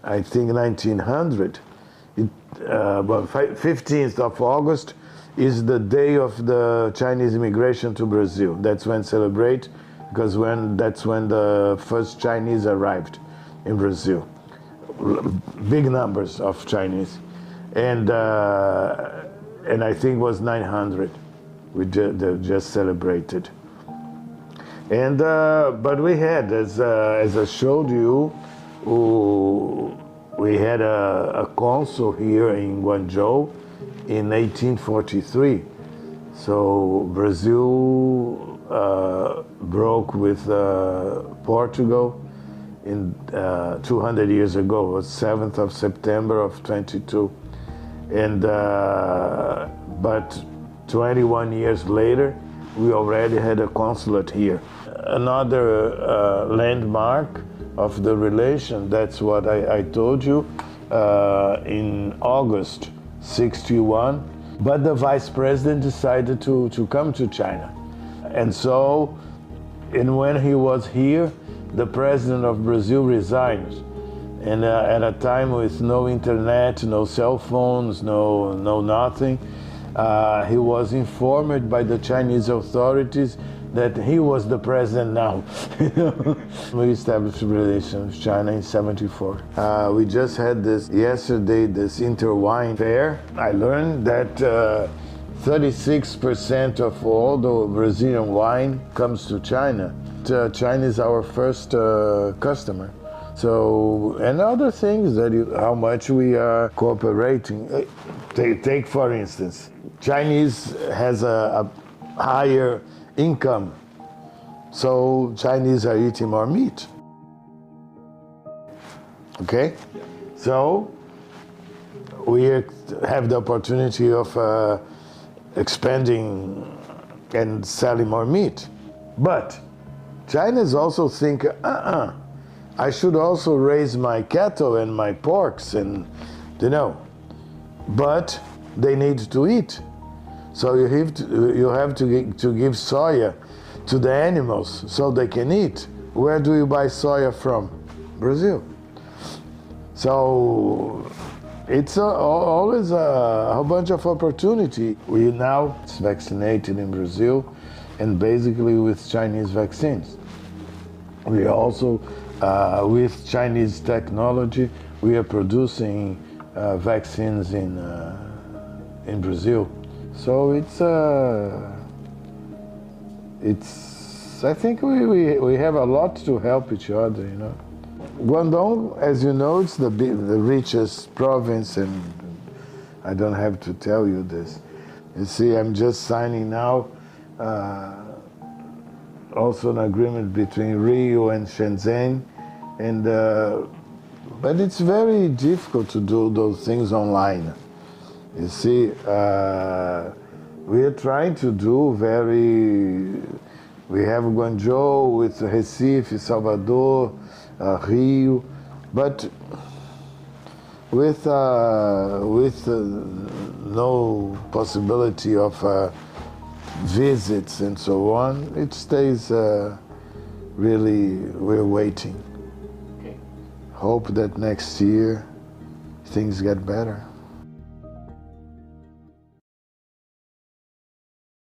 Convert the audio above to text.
I think 1900, 15th of August is the day of the Chinese immigration to Brazil. That's when celebrate, because that's when the first Chinese arrived in Brazil. Big numbers of Chinese, and I think it was 900. We just celebrated, and but we had, as I showed you, we had a consul here in Guangzhou in 1843. So Brazil broke with Portugal in 200 years ago. It was 7th of September of 22. And but 21 years later, we already had a consulate here. Another landmark of the relation, that's what I told you, in August 61, but the vice president decided to come to China. And so, and when he was here, the president of Brazil resigned. And at a time with no internet, no cell phones, no nothing, he was informed by the Chinese authorities that he was the president now. We established a relation with China in 74. We just had this yesterday, this interwine fair. I learned that 36% of all the Brazilian wine comes to China. China is our first customer. So, and other things that how much we are cooperating. Take for instance, Chinese has a higher income, so Chinese are eating more meat. Okay? So we have the opportunity of expanding and selling more meat. But Chinese also think, I should also raise my cattle and my porks, and but they need to eat. So you have to give soya to the animals so they can eat. Where do you buy soya from? Brazil. So it's always a whole bunch of opportunity. We now vaccinated in Brazil, and basically with Chinese vaccines. We also, with Chinese technology, we are producing vaccines in Brazil. So I think we have a lot to help each other, Guangdong, as you know, it's the richest province, and I don't have to tell you this. You see, I'm just signing now also an agreement between Rio and Shenzhen, and but it's very difficult to do those things online. You see, we are trying to do we have Guangzhou with Recife, Salvador, Rio, but with no possibility of visits and so on, it stays really, we're waiting. Okay. Hope that next year things get better.